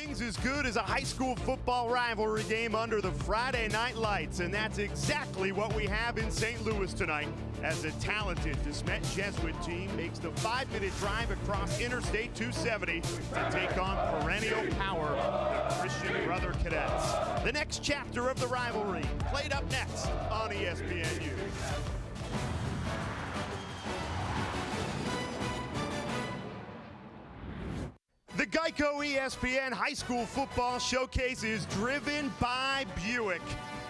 Nothing's as good as a high school football rivalry game under the Friday night lights, and that's exactly what we have in St. Louis tonight as a talented Smet Jesuit team makes the 5-minute drive across Interstate 270 to take on perennial power, the Christian Brothers Cadets. The next chapter of the rivalry played up next on ESPNU. The GEICO ESPN High School Football Showcase is driven by Buick.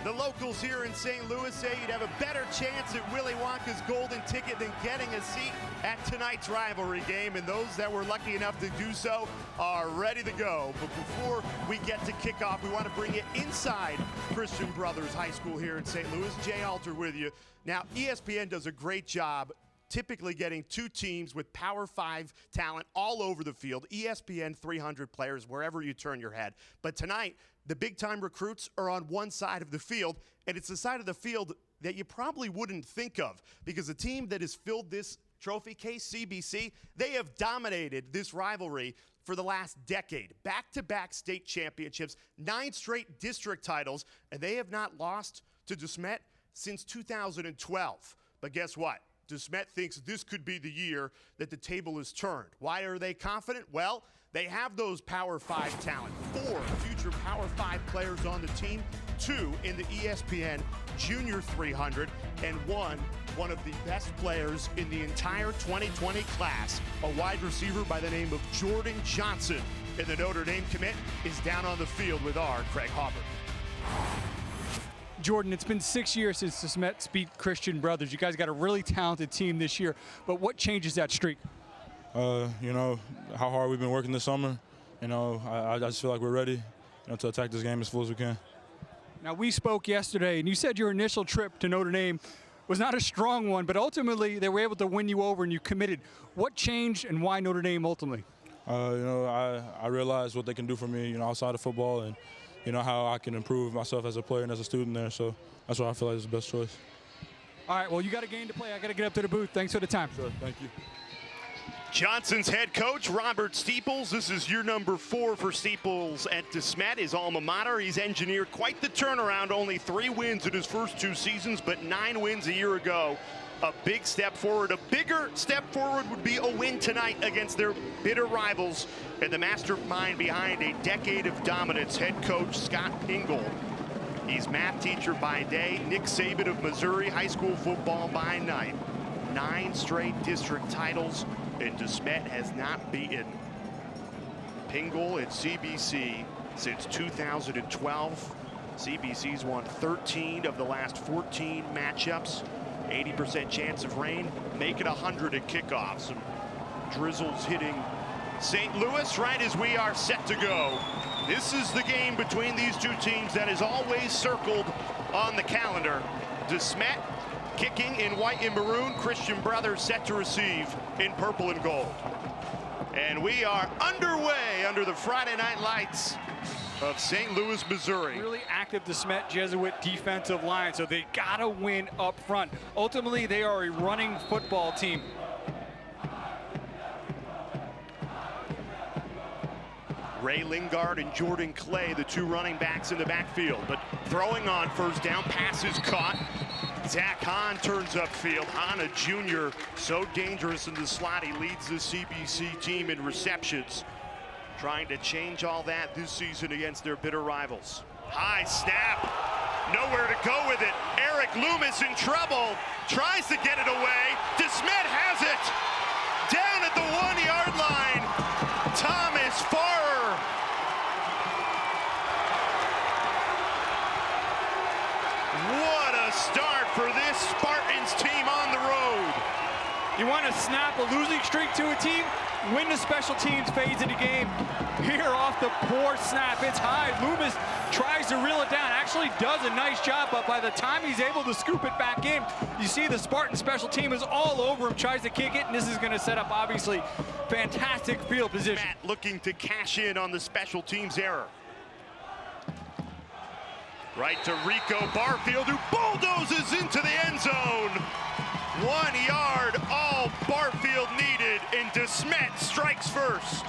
The locals here in St. Louis say you'd have a better chance at Willy Wonka's golden ticket than getting a seat at tonight's rivalry game, and those that were lucky enough to do so are ready to go. But before we get to kickoff, we want to bring you inside Christian Brothers High School here in St. Louis. Jay Alter with you. Now, ESPN does a great job typically getting two teams with Power 5 talent all over the field, ESPN 300 players wherever you turn your head. But tonight, the big-time recruits are on one side of the field, and it's the side of the field that you probably wouldn't think of, because the team that has filled this trophy case, CBC, they have dominated this rivalry for the last decade. Back-to-back state championships, 9 straight district titles, and they have not lost to Smet since 2012. But guess what? Smet thinks this could be the year that the table is turned. Why are they confident? Well, they have those Power 5 talent. 4 future Power 5 players on the team, 2 in the ESPN Junior 300, and one of the best players in the entire 2020 class, a wide receiver by the name of Jordan Johnson. And the Notre Dame commit is down on the field with our Craig Hauber. Jordan, it's been 6 years since the Smet beat Christian Brothers. You guys got a really talented team this year, but what changes that streak? You know, how hard we've been working this summer. You know, I just feel like we're ready, to attack this game as full as we can. Now, we spoke yesterday, and you said your initial trip to Notre Dame was not a strong one, but ultimately they were able to win you over and you committed. What changed and why Notre Dame ultimately? I realized what they can do for me, outside of football, and how I can improve myself as a player and as a student there. So that's why I feel like it's the best choice. All right, well, you got a game to play. I got to get up to the booth. Thanks for the time. Sure, thank you. Johnson's head coach, Robert Steeples. This is year number 4 for Steeples at Smet, his alma mater. He's engineered quite the turnaround. Only 3 wins in his first 2 seasons, but 9 wins a year ago. A big step forward. A bigger step forward would be a win tonight against their bitter rivals and the mastermind behind a decade of dominance, head coach Scott Pingle. He's math teacher by day, Nick Saban of Missouri, high school football by night. 9 straight district titles, and Smet has not beaten Pingle at CBC since 2012. CBC's won 13 of the last 14 matchups. 80% chance of rain, make it 100 at kickoff. Some drizzles hitting St. Louis right as we are set to go. This is the game between these two teams that is always circled on the calendar. Smet kicking in white and maroon, Christian Brothers set to receive in purple and gold. And we are underway under the Friday night lights of St. Louis, Missouri. Really active the Smet Jesuit defensive line, so they gotta win up front. Ultimately, they are a running football team. Ray Lingard and Jordan Clay, the 2 running backs in the backfield, but throwing on first down, pass is caught. Zach Hahn turns upfield. Hahn, a junior, so dangerous in the slot. He leads the CBC team in receptions, trying to change all that this season against their bitter rivals. High snap, nowhere to go with it. Eric Loomis in trouble, tries to get it away. Smet has it, down at the 1-yard line. Thomas Farrer. What a start for this Spartans team on the road. You want to snap a losing streak to a team? Win the special teams phase of the game. Here off the poor snap, it's high. Loomis tries to reel it down, actually does a nice job, but by the time he's able to scoop it back in, you see the Spartan special team is all over him, tries to kick it, and this is going to set up, obviously, fantastic field position. Matt looking to cash in on the special teams error. Right to Rico Barfield, who bulldozes into the end zone. 1 yard, all Barfield needed, and Smet strikes first.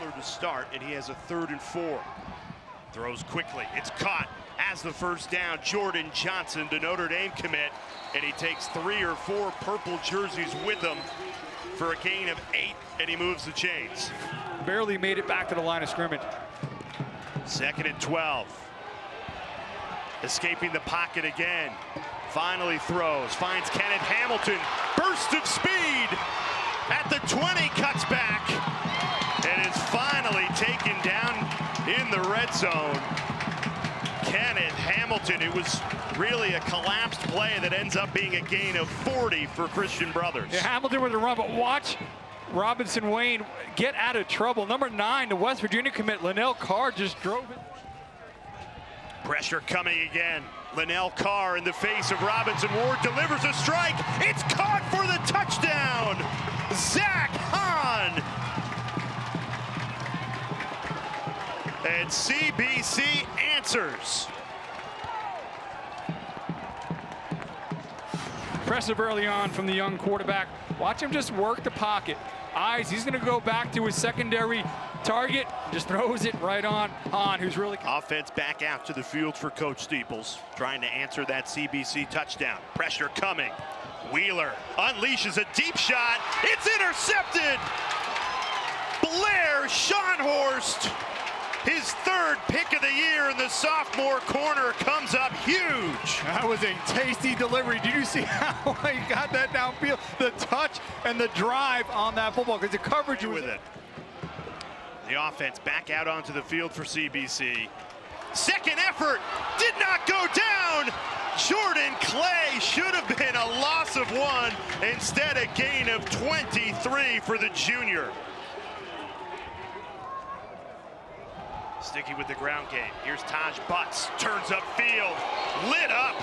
Wheeler to start, and he has a 3rd and 4. Throws quickly. It's caught. Has the first down. Jordan Johnson, the Notre Dame commit, and he takes 3 or 4 purple jerseys with him for a gain of 8, and he moves the chains. Barely made it back to the line of scrimmage. 2nd and 12. Escaping the pocket again. Finally throws. Finds Kenneth Hamilton. Burst of speed at the 20. Cuts back. And is finally taken down in the red zone. Kenneth Hamilton. It was really a collapsed play that ends up being a gain of 40 for Christian Brothers. Yeah, Hamilton with a run, but watch Robinson Wayne get out of trouble. Number 9, the West Virginia commit, Linnell Carr, just drove it. Pressure coming again. Linnell Carr in the face of Robinson Ward delivers a strike. It's caught for the touchdown. Zach Hahn. And CBC answers. Impressive early on from the young quarterback. Watch him just work the pocket. Eyes, he's going to go back to his secondary target. Just throws it right on Hahn, who's really... Offense back out to the field for Coach Steeples, trying to answer that CBC touchdown. Pressure coming. Wheeler unleashes a deep shot. It's intercepted. Blair Schonhorst, his 3rd pick of the year in the sophomore corner, comes up huge. That was a tasty delivery. Did you see how he got that downfield? The touch and the drive on that football, because the coverage was with it. The offense back out onto the field for CBC. Second effort did not go down. Jordan Clay should have been a loss of 1. Instead, a gain of 23 for the junior. Sticking with the ground game. Here's Taj Butts. Turns upfield. Lit up.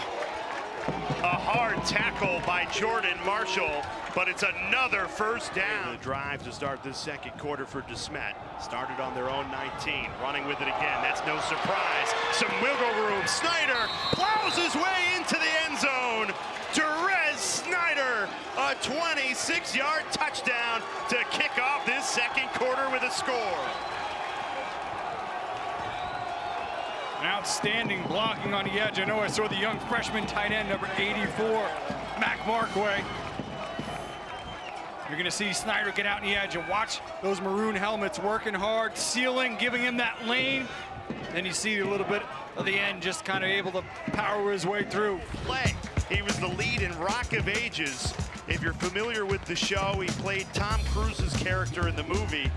A hard tackle by Jordan Marshall, but it's another first down. The drive to start this 2nd quarter for Smet. Started on their own 19. Running with it again. That's no surprise. Some wiggle room. Snyder plows his way into the end zone. Derez Snyder, a 26-yard touchdown to kick off this 2nd quarter with a score. An outstanding blocking on the edge. I know I saw the young freshman tight end, number 84, Mac Markway. You're going to see Snyder get out in the edge and watch those maroon helmets working hard, sealing, giving him that lane. Then you see a little bit of the end, just kind of able to power his way through. Play. He was the lead in Rock of Ages. If you're familiar with the show, he played Tom Cruise's character in the movie.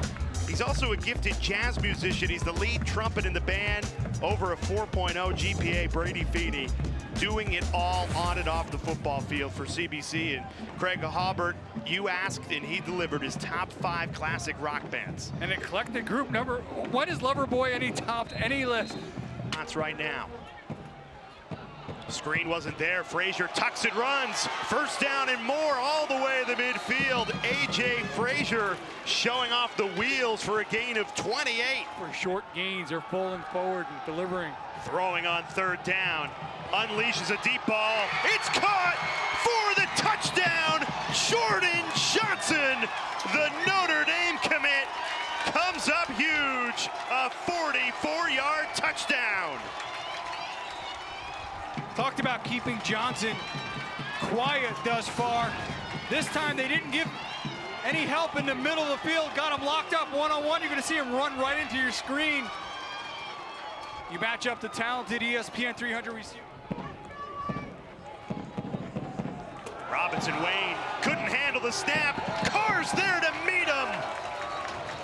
He's also a gifted jazz musician. He's the lead trumpet in the band, over a 4.0 GPA, Brady Feeney, doing it all on and off the football field for CBC. And Craig Haubert, you asked, and he delivered his top 5 classic rock bands. An eclectic group. When is Loverboy any topped any list? That's right now. Screen wasn't there. Frazier tucks and runs. First down and more all the way to the midfield. A.J. Frazier showing off the wheels for a gain of 28. For short gains, they're pulling forward and delivering. Throwing on 3rd down. Unleashes a deep ball. It's caught for the touchdown. Jordan Johnson, the Notre Dame commit, comes up huge. A 44-yard touchdown. Talked about keeping Johnson quiet thus far. This time they didn't give any help in the middle of the field. Got him locked up one-on-one. You're going to see him run right into your screen. You match up the talented ESPN 300 receiver. Robinson Wayne couldn't handle the snap. Carr's there to meet him.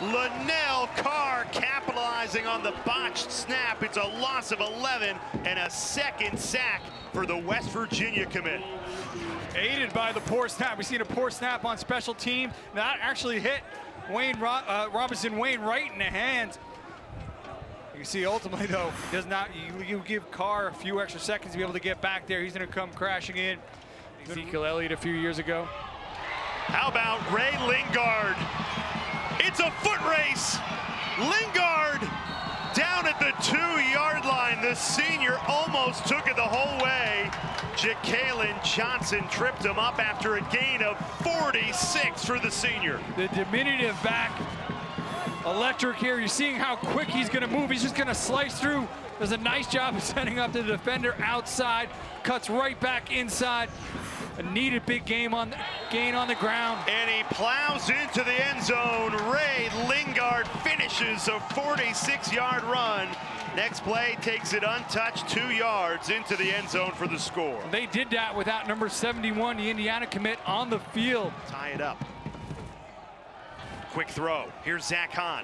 Linnell Carr capitalizing on the botched snap. It's a loss of 11 and a 2nd sack for the West Virginia commit. Aided by the poor snap. We've seen a poor snap on special team. That actually hit Robinson Wayne right in the hands. You can see ultimately though, does not you give Carr a few extra seconds to be able to get back there. He's going to come crashing in. Ezekiel Elliott a few years ago. How about Ray Lingard? It's a foot race. Lingard down at the 2-yard line. The senior almost took it the whole way. Jakailin Johnson tripped him up after a gain of 46 for the senior. The diminutive back electric here. You're seeing how quick he's going to move. He's just going to slice through. Does a nice job of setting up the defender outside. Cuts right back inside. A needed big gain on the ground. And he plows into the end zone. Ray Lingard finishes a 46-yard run. Next play takes it untouched 2 yards into the end zone for the score. They did that without number 71, the Indiana commit, on the field. Tie it up. Quick throw. Here's Zach Hahn.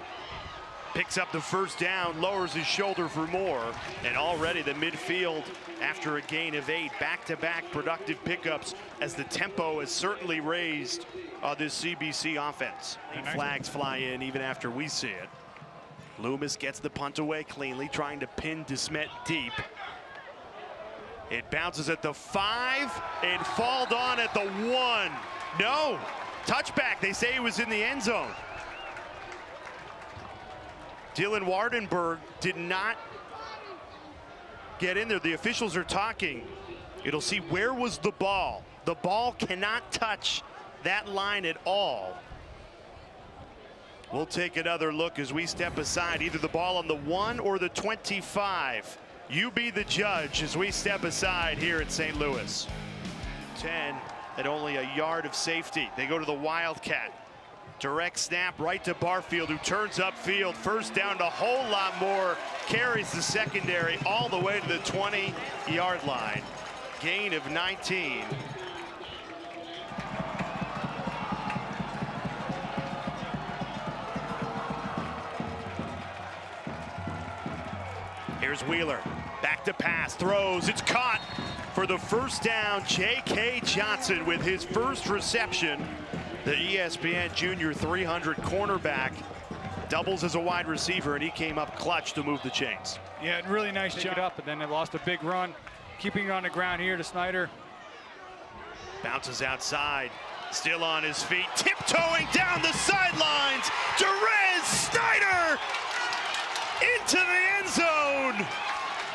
Picks up the first down, lowers his shoulder for more, and already the midfield after a gain of 8. Back-to-back productive pickups as the tempo has certainly raised this CBC offense. Flags fly in even after we see it. Loomis gets the punt away cleanly, trying to pin Smet deep. It bounces at the 5 and falled on at the 1. No, touchback. They say he was in the end zone. Dylan Wardenberg did not get in there. The officials are talking. It'll see where was the ball. The ball cannot touch that line at all. We'll take another look as we step aside, either the ball on the 1 or the 25. You be the judge as we step aside here in St. Louis. 10 at only a yard of safety. They go to the Wildcat. Direct snap right to Barfield, who turns upfield. First down to a whole lot more. Carries the secondary all the way to the 20-yard line. Gain of 19. Here's Wheeler, back to pass, throws, it's caught for the first down. J.K. Johnson with his first reception. The ESPN Junior 300 cornerback doubles as a wide receiver, and he came up clutch to move the chains. Yeah, really nice job up, and then they lost a big run. Keeping it on the ground here to Snyder. Bounces outside, still on his feet, tiptoeing down the sidelines. Derez Snyder into the end zone.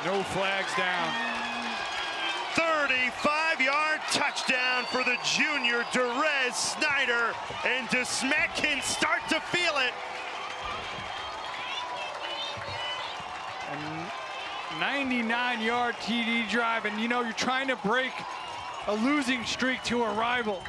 No flags down. 35-yard touchdown for the junior Derez Snyder, and Smet can start to feel it. A 99-yard TD drive, and you know you're trying to break a losing streak to a rival.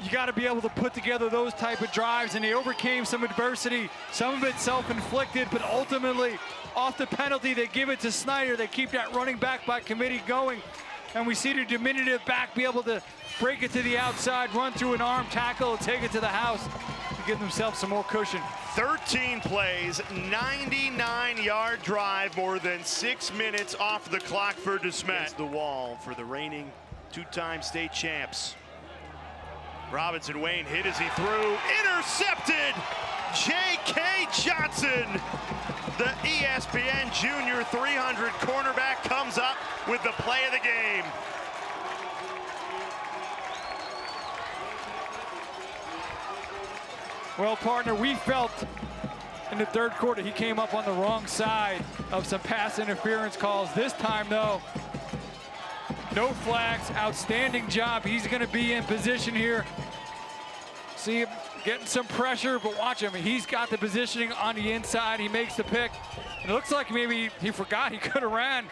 You got to be able to put together those type of drives, and they overcame some adversity, some of it self-inflicted, but ultimately off the penalty they give it to Snyder. They keep that running back by committee going, and we see the diminutive back be able to break it to the outside, run through an arm tackle, and take it to the house to give themselves some more cushion. 13 plays, 99-yard drive, more than 6 minutes off the clock for Smet. The wall for the reigning two-time state champs. Robinson Wayne hit as he threw, intercepted. J.K. Johnson, the ESPN Junior 300 cornerback, comes up with the play of the game. Well, partner, we felt in the third quarter he came up on the wrong side of some pass interference calls. This time, though, no flags. Outstanding job. He's going to be in position here. See him getting some pressure, but watch him. He's got the positioning on the inside. He makes the pick. And it looks like maybe he forgot he could have ran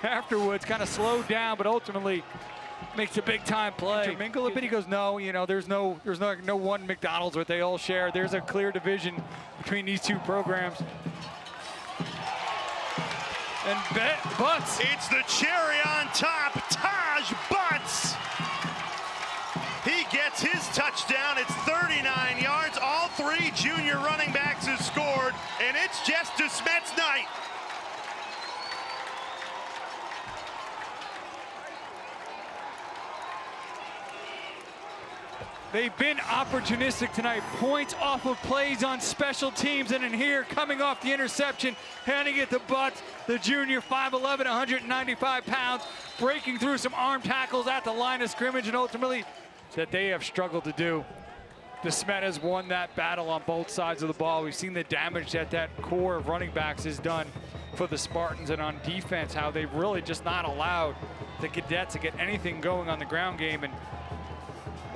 afterwards, kind of slowed down, but ultimately makes a big time play. Mingle a bit. He goes, no, you know, there's no one McDonald's what they all share. There's a clear division between these two programs. And Butts. It's the cherry on top, Taj Butts. He gets his touchdown. It's 39 yards. All three junior running backs have scored, and it's just Smet's night. They've been opportunistic tonight. Points off of plays on special teams, and in here, coming off the interception, handing it to Butts, the junior, 5'11", 195 pounds, breaking through some arm tackles at the line of scrimmage, and ultimately that they have struggled to do. Smet has won that battle on both sides of the ball. We've seen the damage that core of running backs has done for the Spartans, and on defense, how they've really just not allowed the Cadets to get anything going on the ground game. And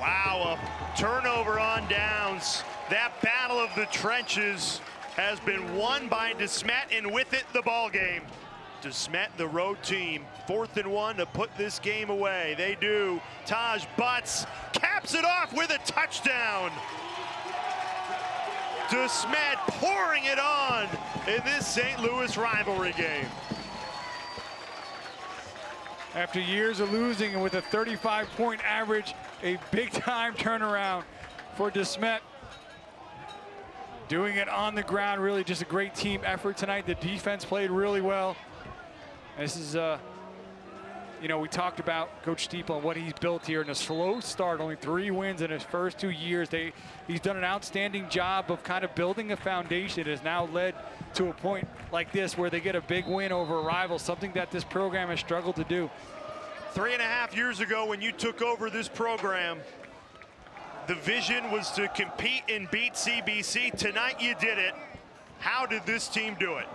wow, a turnover on downs. That battle of the trenches has been won by Smet, and with it, the ball game. Smet, the road team, 4th and 1 to put this game away. They do. Taj Butts caps it off with a touchdown. Smet pouring it on in this St. Louis rivalry game. After years of losing and with a 35-point average, a big-time turnaround for Smet. Doing it on the ground, really just a great team effort tonight. The defense played really well. This is, you know, we talked about Coach Steeple and what he's built here in a slow start, only 3 wins in his first 2 years. He's done an outstanding job of kind of building a foundation. It has now led to a point like this where they get a big win over a rival, something that this program has struggled to do. 3.5 years ago when you took over this program, the vision was to compete and beat CBC. Tonight you did it. How did this team do it?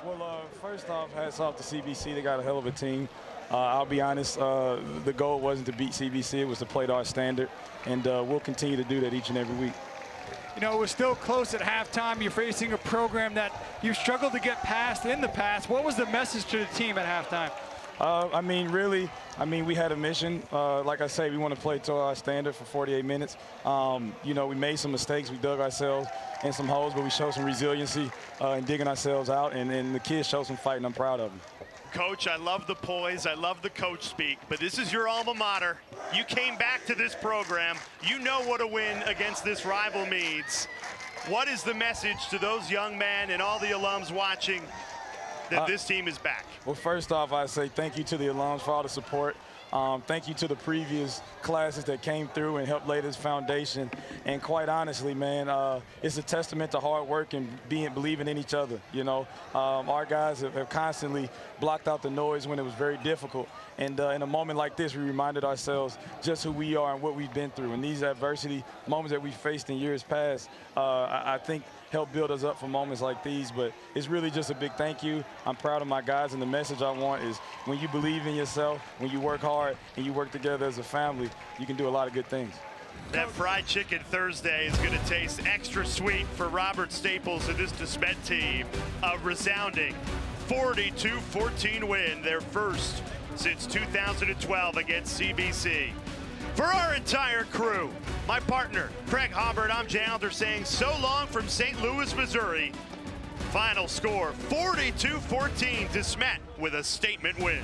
Well, first off, hats off to CBC. They got a hell of a team. I'll be honest, the goal wasn't to beat CBC, it was to play to our standard, and we'll continue to do that each and every week. You know, it was still close at halftime. You're facing a program that you've struggled to get past in the past. What was the message to the team at halftime? I mean, really, we had a mission. Like I say, we want to play to our standard for 48 minutes. You know, we made some mistakes. We dug ourselves in some holes, but we showed some resiliency in digging ourselves out, and the kids showed some fight, and I'm proud of them. Coach, I love the poise. I love the coach speak, but this is your alma mater. You came back to this program. You know what a win against this rival means. What is the message to those young men and all the alums watching that this team is back? Well, first off, I say thank you to the alums for all the support. Thank you to the previous classes that came through and helped lay this foundation. And quite honestly, man, it's a testament to hard work and believing in each other. You know, our guys have constantly blocked out the noise when it was very difficult. And in a moment like this, we reminded ourselves just who we are and what we've been through. And these adversity moments that we faced in years past, I think help build us up for moments like these. But it's really just a big thank you. I'm proud of my guys, and the message I want is when you believe in yourself, when you work hard and you work together as a family, you can do a lot of good things. That fried chicken Thursday is going to taste extra sweet for Robert Staples and this Smet team. A resounding 42-14 win, their first since 2012 against CBC. For our entire crew, my partner, Craig Hobbert, I'm Jay Alder saying so long from St. Louis, Missouri. Final score, 42-14 Smet with a statement win.